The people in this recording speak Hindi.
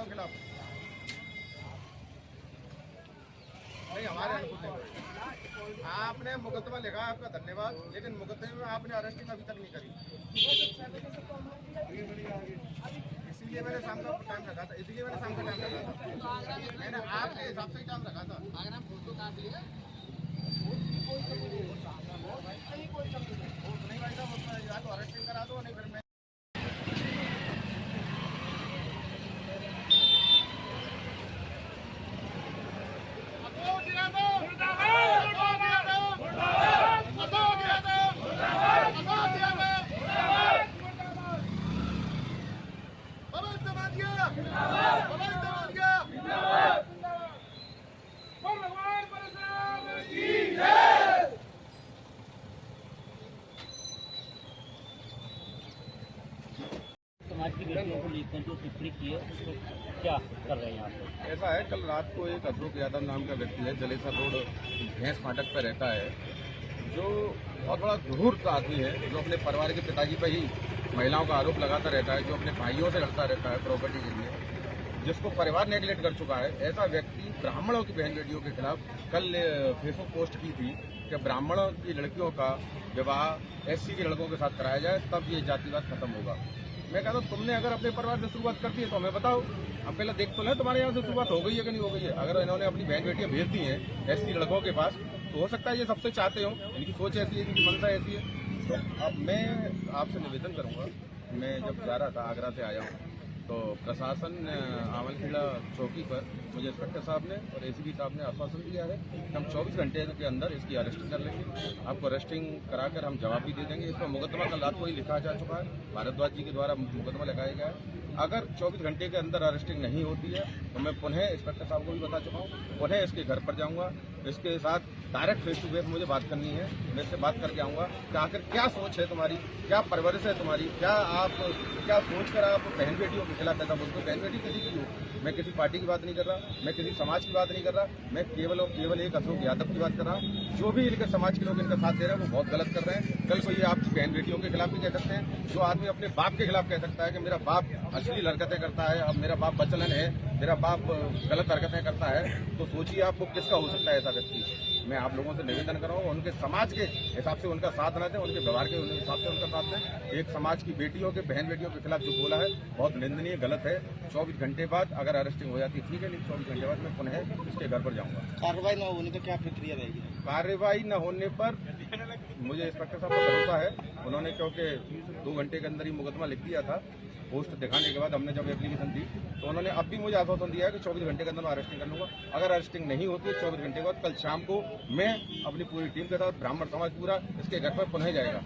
के खिलाफ नहीं, हमारे अनुकूल नहीं। आपने मुकदमा लिखा, आपका धन्यवाद, लेकिन मुकदमे में आपने अरेस्टिंग अभी तक नहीं करी। इसीलिए मैंने शाम का टाइम रखा था, मैंने आपके हिसाब से ही टाइम रखा था। अगर हम फोटो काट लिए नहीं भाई साहब, या तो अरेस्टिंग करा दो, नहीं फिर मैं समाज की बेटियों को लेकर जो टिप्पणी की है उसको क्या कर रहे हैं यहाँ पे? ऐसा है, कल रात को एक अशोक यादव नाम का व्यक्ति है, जलेसर रोड भैंस फाटक पर रहता है, जो बहुत बड़ा धूर्त आदमी है, जो अपने परिवार के पिताजी पर ही महिलाओं का आरोप लगाता रहता है, जो अपने भाइयों से लड़ता रहता है प्रॉपर्टी के लिए, जिसको परिवार नेगलेक्ट कर चुका है। ऐसा व्यक्ति ब्राह्मणों की बहन बेटियों के खिलाफ कल फेसबुक पोस्ट की थी कि ब्राह्मणों की लड़कियों का विवाह एससी के लड़कों के साथ कराया जाए, तब ये जातिवाद खत्म होगा। मैं कहता हूँ, तुमने अगर अपने परिवार से शुरुआत कर दी है तो हमें बताओ, हम पहले देख तो लें तुम्हारे यहाँ से शुरुआत हो गई है कि नहीं हो गई है। अगर इन्होंने अपनी बहन बेटियां भेज दी हैं एससी लड़कों के पास, तो हो सकता है ये सबसे चाहते हो, इनकी सोच ऐसी है, इनकी मनसा ऐसी है। तो अब मैं आपसे निवेदन करूंगा, मैं जब जा रहा था आगरा से आया हूँ, तो प्रशासन आमलखेड़ा चौकी पर मुझे इंस्पेक्टर साहब ने और एसीपी साहब ने आश्वासन दिया है कि हम 24 घंटे के अंदर इसकी अरेस्टिंग कर लेंगे। आपको अरेस्टिंग कराकर हम जवाब भी दे देंगे। इसका मुकदमा कल रात को ही लिखा जा चुका है, भारद्वाज जी के द्वारा मुकदमा लगाया गया है। अगर 24 घंटे के अंदर अरेस्टिंग नहीं होती है तो मैं पुनः इंस्पेक्टर साहब को भी बता चुका हूँ, पुनः इसके घर पर जाऊँगा, इसके साथ डायरेक्ट फेस टू फेस मुझे बात करनी है। मैं इससे बात करके आऊँगा कि आखिर क्या सोच है तुम्हारी, क्या परवरिश है तुम्हारी, क्या सोच कर आप बहन बेटियों के खिलाफ ऐसा बोलते हो। बहन बेटी किसी की हो, मैं किसी पार्टी की बात नहीं कर रहा, मैं किसी समाज की बात नहीं कर रहा, मैं केवल और केवल एक अशोक यादव की बात कर रहा हूँ। जो भी इनके समाज के लोग इनका साथ दे रहे हैं वो बहुत गलत कर रहे हैं। कल को ये आपकी बहन बेटियों के खिलाफ भी कह सकते हैं। जो आदमी अपने बाप के खिलाफ कह सकता है कि मेरा बाप अश्लील हरकतें करता है, अब मेरा बाप बचलन है, मेरा बाप गलत हरकतें करता है, तो सोचिए आपको किसका हो सकता है ऐसा व्यक्ति। मैं आप लोगों से निवेदन कर रहा हूँ, उनके समाज के हिसाब से उनका साथ न दें, उनके व्यवहार के हिसाब से उनका साथ दें। एक समाज की बेटियों के बहन बेटियों के खिलाफ जो बोला है बहुत निंदनीय, गलत है। 24 घंटे बाद अगर अरेस्टिंग हो जाती है ठीक है, नहीं 24 घंटे बाद मैं पुनः इसके घर पर जाऊँगा। कार्रवाई न होने पर क्या प्रक्रिया रहेगी? कार्रवाई न होने पर मुझे इंस्पेक्टर साहब पर भरोसा है, उन्होंने क्योंकि 2 घंटे के अंदर ही मुकदमा लिख दिया था। पोस्ट दिखाने के बाद हमने जब एप्लीकेशन दी तो उन्होंने अब भी मुझे आश्वासन दिया है कि 24 घंटे के अंदर मैं अरेस्टिंग कर लूंगा। अगर अरेस्टिंग नहीं होती है 24 घंटे के बाद, कल शाम को मैं अपनी पूरी टीम के साथ ब्राह्मण समाज पूरा इसके घर पर पुनः जाएगा।